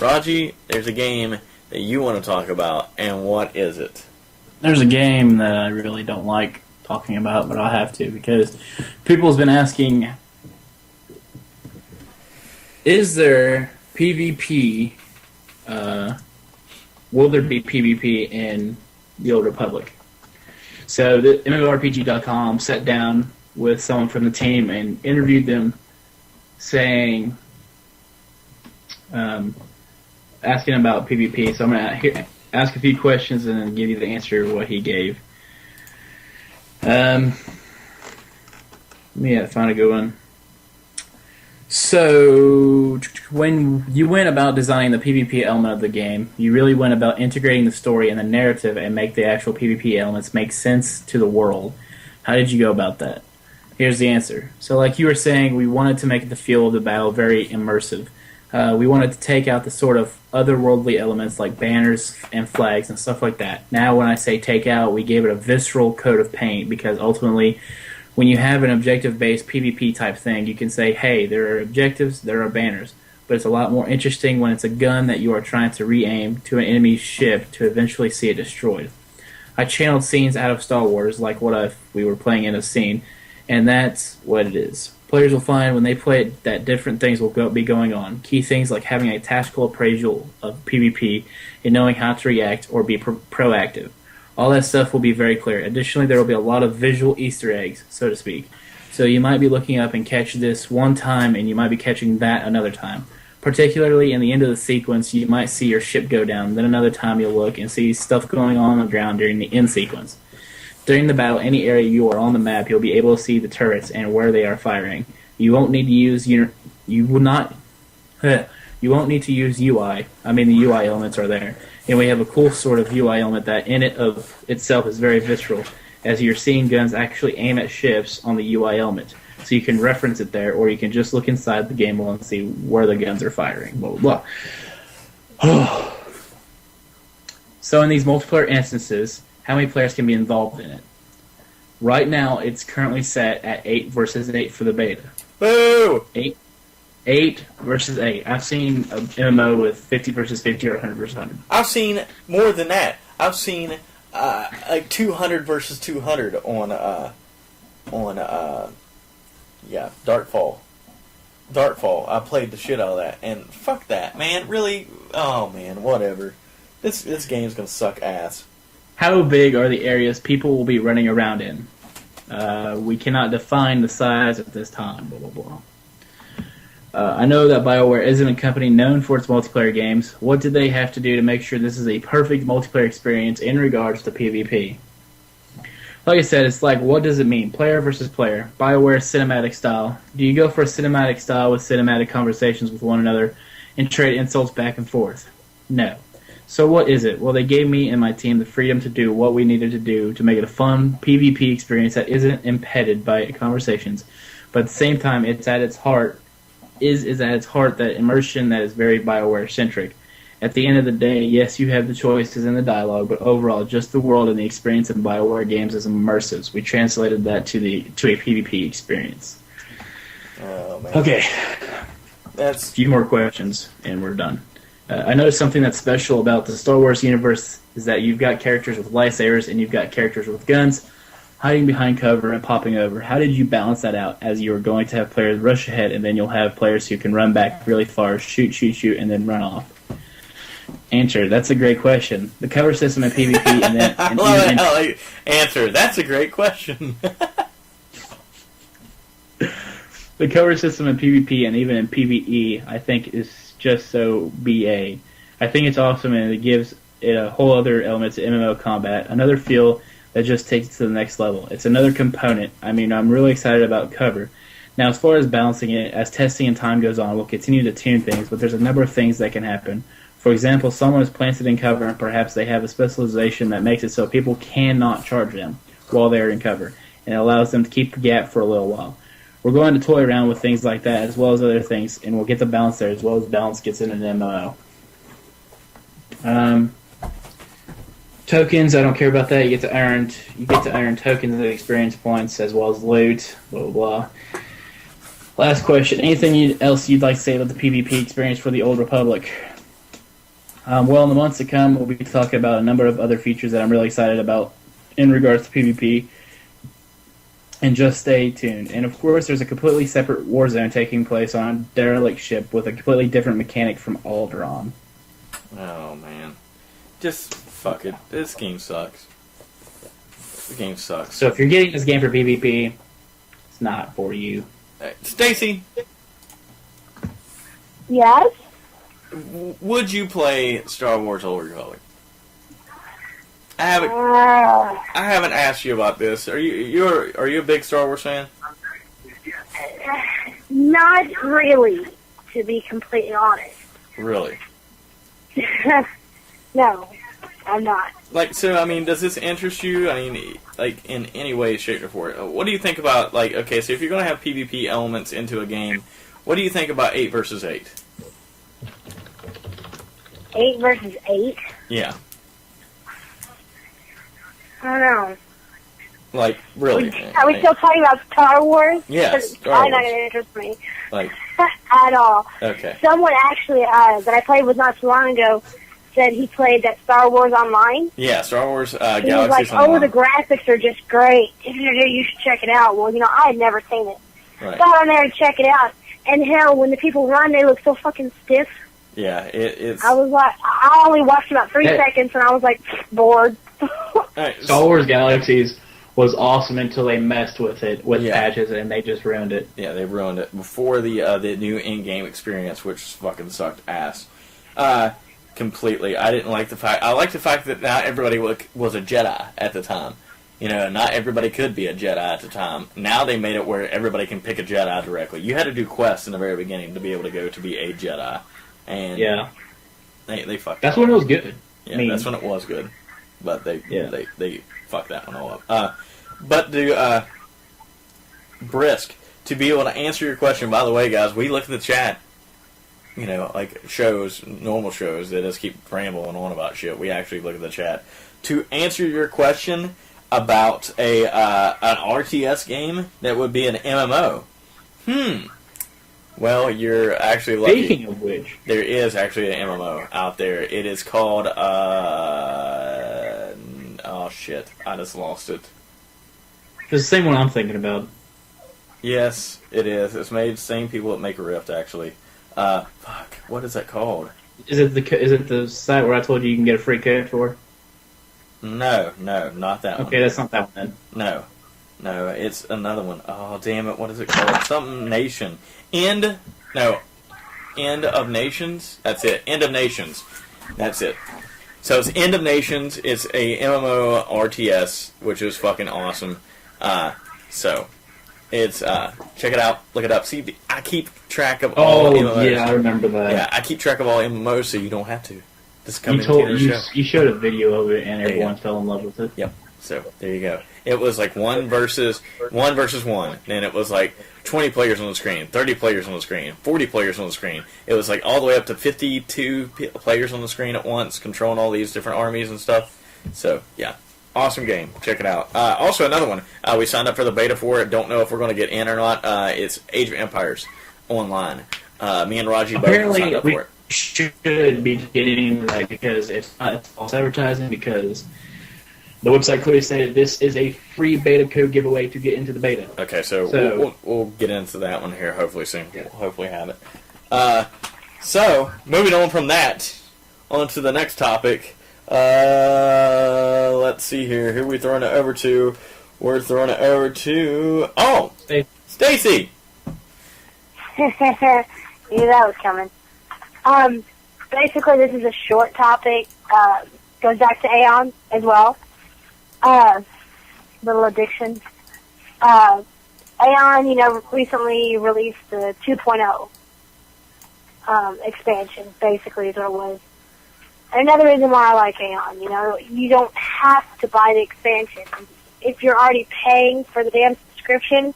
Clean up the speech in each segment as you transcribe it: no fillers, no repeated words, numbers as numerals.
Raji, there's a game that you want to talk about, and what is it? There's a game that I really don't like talking about, but I have to because people have been asking, is there PvP, will there be PvP in the Old Republic? So the MMORPG.com sat down with someone from the team and interviewed them saying, asking about PvP. So I'm going to ask a few questions and then give you the answer to what he gave. Let me find a good one. So, when you went about designing the PvP element of the game, you really went about integrating the story and the narrative and make the actual PvP elements make sense to the world. How did you go about that? Here's the answer. So, like you were saying, we wanted to make the feel of the battle very immersive. We wanted to take out the sort of otherworldly elements like banners and flags and stuff like that. Now, when I say take out, we gave it a visceral coat of paint because ultimately, when you have an objective-based PvP type thing, you can say, hey, there are objectives, there are banners. But it's a lot more interesting when it's a gun that you are trying to re-aim to an enemy's ship to eventually see it destroyed. I channeled scenes out of Star Wars, like what if we were playing in a scene, and that's what it is. Players will find when they play it that different things will be going on. Key things like having a tactical appraisal of PvP and knowing how to react or be proactive. All that stuff will be very clear. Additionally, there will be a lot of visual Easter eggs, so to speak. So you might be looking up and catch this one time, and you might be catching that another time. Particularly in the end of the sequence, you might see your ship go down. Then another time you'll look and see stuff going on the ground during the end sequence. During the battle, any area you are on the map, you'll be able to see the turrets and where they are firing. You won't need to use you won't need to use UI. I mean, the UI elements are there. And we have a cool sort of UI element that in it of itself is very visceral, as you're seeing guns actually aim at ships on the UI element. So you can reference it there, or you can just look inside the game and see where the guns are firing, blah, blah, blah. So in these multiplayer instances, how many players can be involved in it? Right now, it's currently set at 8 versus 8 for the beta. Boo! 8 versus 8. I've seen a MMO with 50 versus 50 or 100 versus 100. I've seen more than that. I've seen like 200 versus 200 on Darkfall. Darkfall. I played the shit out of that, and fuck that, man. Really? Oh man, whatever. This game's gonna suck ass. How big are the areas people will be running around in? We cannot define the size at this time. Blah blah blah. I know that BioWare isn't a company known for its multiplayer games. What did they have to do to make sure this is a perfect multiplayer experience in regards to PvP? Like I said, it's like, what does it mean? Player versus player. BioWare cinematic style. Do you go for a cinematic style with cinematic conversations with one another and trade insults back and forth? No. So what is it? Well, they gave me and my team the freedom to do what we needed to do to make it a fun PvP experience that isn't impeded by conversations. But at the same time, it's at its heart is at its heart that immersion that is very BioWare centric. At the end of the day, yes, you have the choices in the dialogue, but overall, just the world and the experience of BioWare games is immersive. We translated that to a PvP experience. Oh man. Okay. That's a few more questions, and we're done. I noticed something that's special about the Star Wars universe is that you've got characters with lightsabers and you've got characters with guns, hiding behind cover and popping over. How did you balance that out, as you are going to have players rush ahead and then you'll have players who can run back really far, shoot, and then run off? Answer, that's a great question. The cover system in PvP and then... Answer, that's a great question. The cover system in PvP and even in PvE, I think, is just so BA. I think it's awesome, and it gives it a whole other element to MMO combat, another feel that just takes it to the next level. It's another component. I mean, I'm really excited about cover. Now, as far as balancing it, as testing and time goes on, we'll continue to tune things, but there's a number of things that can happen. For example, someone is planted in cover, and perhaps they have a specialization that makes it so people cannot charge them while they're in cover, and it allows them to keep the gap for a little while. We're going to toy around with things like that, as well as other things, and we'll get the balance there, as well as balance gets in an MMO. Tokens, I don't care about that. You get to earn tokens and experience points, as well as loot, blah, blah, blah. Last question. Anything else you'd like to say about the PvP experience for the Old Republic? Well, in the months to come, we'll be talking about a number of other features that I'm really excited about in regards to PvP. And just stay tuned. And of course, there's a completely separate Warzone taking place on a derelict ship with a completely different mechanic from Alderaan. Oh, man. Just fuck it. This game sucks. The game sucks. So if you're getting this game for PvP, it's not for you. Stacy, Yes? would you play Star Wars Old Republic? I haven't asked you about this. Are you a big Star Wars fan? Not really, to be completely honest. Really? No, I'm not. Like, so, I mean, does this interest you? I mean, like, in any way, shape, or form? What do you think about, like, okay, so if you're going to have PvP elements into a game, what do you think about 8 versus 8? 8 versus 8? Yeah. I don't know. Like, really? Are we still talking about Star Wars? Yes, It's Star probably not Wars. going to interest me. Like, At all. okay. Someone actually that I played with not too long ago said he played that Star Wars Online. Yeah, Star Wars He was Galaxies like, Online. the graphics are just great. You should check it out. Well, I had never seen it. Right. Got on there and check it out. And hell, when the people run, they look so fucking stiff. Yeah, it's... I was like, I only watched about 3 seconds, and I was like, bored. Alright, Star Wars Galaxies was awesome until they messed with it with Yeah. patches, and they just ruined it. yeah, they ruined it before the new in-game experience, which fucking sucked ass. Completely. I didn't like the fact... I like the fact that not everybody was a Jedi at the time. Not everybody could be a Jedi at the time. Now they made it where everybody can pick a Jedi directly. You had to do quests in the very beginning to be able to go to be a Jedi. And Yeah. they fucked That's up. when it was good. Yeah, that's when it was good. But they fucked that one all up. But Brisk, to be able to answer your question, by the way, guys, we look at the chat, like normal shows that just keep rambling on about shit. We actually look at the chat. To answer your question about an RTS game that would be an MMO, well, you're actually lucky. Speaking of which, There is actually an MMO out there. It is called, oh shit, I just lost it. it's the same one I'm thinking about. Yes, it is. It's made the same people that make Rift, actually. Fuck, what is that called? Is it the site where I told you can get a free code for? No, not that one. Okay, that's not that one then. No, it's another one. Oh, damn it, what is it called? Something Nation. End of Nations? That's it. End of Nations. That's it. So it's End of Nations. It's a MMO RTS, which is fucking awesome. So it's check it out, look it up. See, I keep track of all MMOs. Yeah, I remember that. Yeah, I keep track of all MMOs, so you don't have to. Just come into the show. You showed a video of it, and There you everyone go. fell in love with it. Yep. So there you go. It was like one versus one. Then it was like 20 players on the screen, 30 players on the screen, 40 players on the screen. It was like all the way up to 52 players on the screen at once, controlling all these different armies and stuff. So yeah, awesome game. Check it out. Also another one. We signed up for the beta for it. Don't know if we're going to get in or not. It's Age of Empires Online. Me and Raji both signed up for it. Should be getting that because it's not false advertising, because the website clearly stated this is a free beta code giveaway to get into the beta. Okay, so we'll get into that one here hopefully soon. We'll hopefully have it. So, moving on from that, on to the next topic. Let's see here. Who are we throwing it over to? We're throwing it over to... Oh! Stacy! Knew that was coming. Basically, this is a short topic. Goes back to Aeon as well. Little addiction. Aeon, recently released the 2.0 expansion, basically, is what it was. And another reason why I like Aeon, you don't have to buy the expansion. If you're already paying for the damn subscription,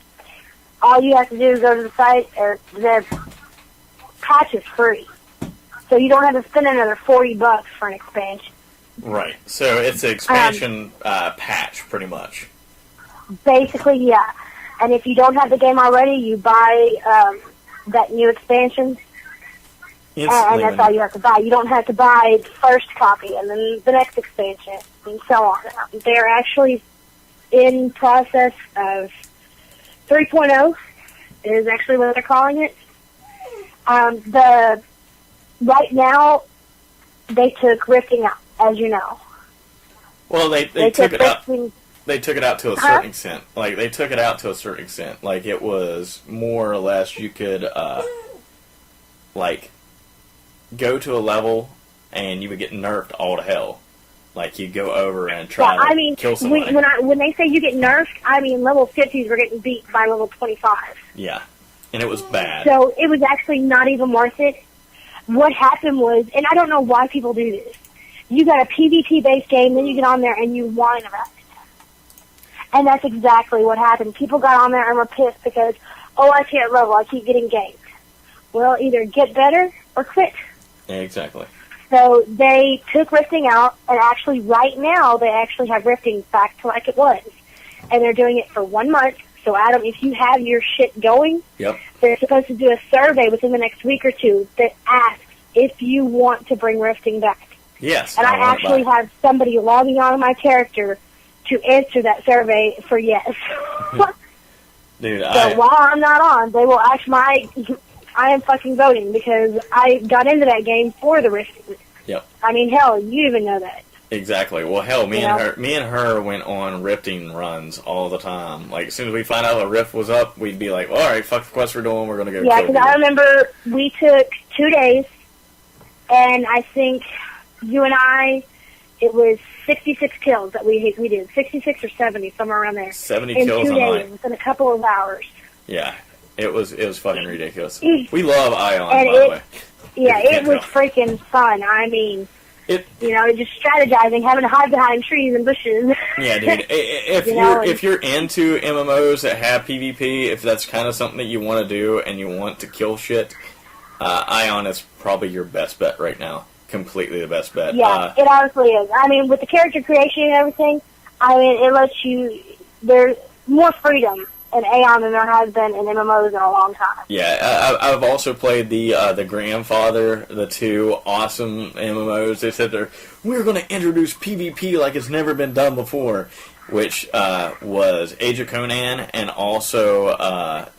all you have to do is go to the site, or the patch is free. So you don't have to spend another $40 for an expansion. Right. So it's an expansion patch, pretty much. Basically, yeah. And if you don't have the game already, you buy that new expansion, And that's all you have to buy. You don't have to buy the first copy and then the next expansion and so on. They're actually in process of 3.0 is actually what they're calling it. Right now, they took rifting out, as you know. Well, they took it out. They took it out to a certain extent. Like, they took it out to a certain extent. Like, it was more or less you could, like, go to a level and you would get nerfed all to hell. Like, you go over and try to kill somebody. When they say you get nerfed, I mean level 50s were getting beat by level 25. Yeah, and it was bad. So it was actually not even worth it. What happened was, and I don't know why people do this, you got a PvP-based game, then you get on there and you whine about it. And that's exactly what happened. People got on there and were pissed because, oh, I can't level, I keep getting ganked. Well, either get better or quit. Yeah, exactly. So they took rifting out, and actually right now they actually have rifting back to like it was. And they're doing it for 1 month. So, Adam, if you have your shit going, they're supposed to do a survey within the next week or two that asks if you want to bring rifting back. Yes. And I actually have somebody logging on my character to answer that survey for yes. Dude, so while I'm not on, they will ask I am fucking voting because I got into that game for the rifting. Yep. I mean, hell, you even know that. Exactly. Well, hell, me and her went on rifting runs all the time. Like, as soon as we find out a rift was up, we'd be like, well, all right, fuck the quest we're doing, we're going to go Yeah, because I remember we took 2 days, and I think you and I, it was 66 kills that we did. 66 or 70, somewhere around there. 70 in kills 2 a night. days, within a couple of hours. Yeah. It was fucking ridiculous. We love Ion, by the way. Yeah, it was freaking fun. I mean, just strategizing, having to hide behind trees and bushes. Yeah, dude. If you're into MMOs that have PvP, if that's kind of something that you want to do and you want to kill shit, Ion is probably your best bet right now. Completely the best bet. Yeah, it honestly is. I mean, with the character creation and everything, I mean, it lets you. There's more freedom in Aeon than there has been in MMOs in a long time. Yeah, I've also played the Grandfather, the 2 awesome MMOs. They said we're going to introduce PvP like it's never been done before, which was Age of Conan and also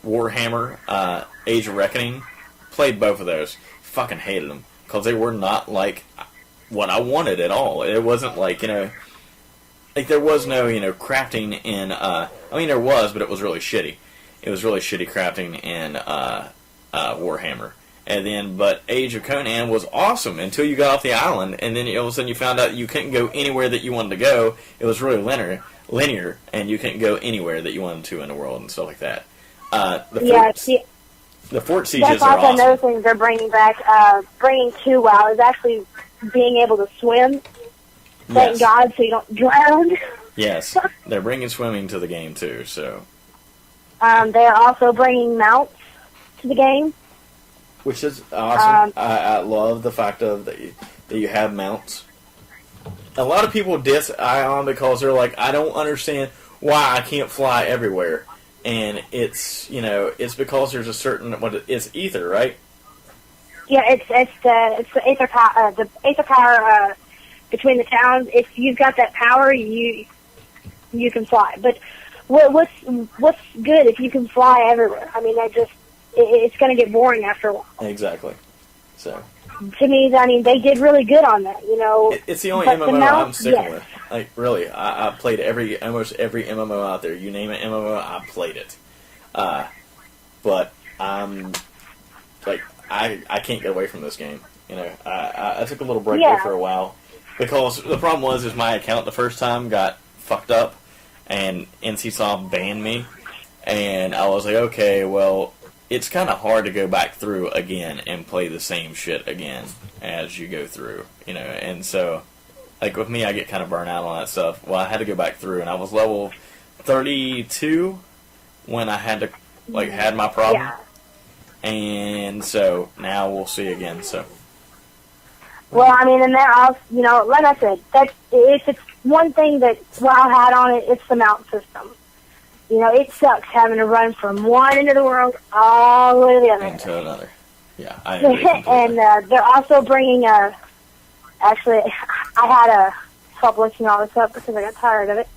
Warhammer, Age of Reckoning. Played both of those. Fucking hated them because they were not like what I wanted at all. It wasn't like, like, there was no, crafting in, I mean, there was, but it was really shitty. It was really shitty crafting in Warhammer. And then, but Age of Conan was awesome until you got off the island, and then all of a sudden you found out you couldn't go anywhere that you wanted to go. It was really linear, and you couldn't go anywhere that you wanted to in the world and stuff like that. The fort sieges are awesome. That's also another thing they're bringing back, bringing to WoW, is actually being able to swim. Thank God, so you don't drown. Yes, they're bringing swimming to the game too. So, they're also bringing mounts to the game, which is awesome. I love the fact that you have mounts. A lot of people diss Ion because they're like, I don't understand why I can't fly everywhere, and it's it's because there's a certain it's ether, right? Yeah, it's the ether power. The ether power. Between the towns, if you've got that power, you can fly. But what's good if you can fly everywhere? I mean, it's going to get boring after a while. Exactly. So to me, I mean, they did really good on that. It's the only MMO I'm sticking with. Like, really, I played almost every MMO out there. You name it MMO, I played it. But I'm like, I can't get away from this game. I took a little break there for a while. Because the problem was my account the first time got fucked up, and NCSoft banned me, and I was like, okay, well, it's kind of hard to go back through again and play the same shit again as you go through, and so, like, with me, I get kind of burnt out on that stuff. Well, I had to go back through, and I was level 32 when I had to, had my problem, and so, now we'll see again, so... Well, I mean, and they're also, like I said, if it's one thing that WoW had on it, it's the mount system. It sucks having to run from one end of the world all the way to the other. Into another. Yeah, I agree completely. And they're also bringing a. Actually, I had to stop looking all this up because I got tired of it.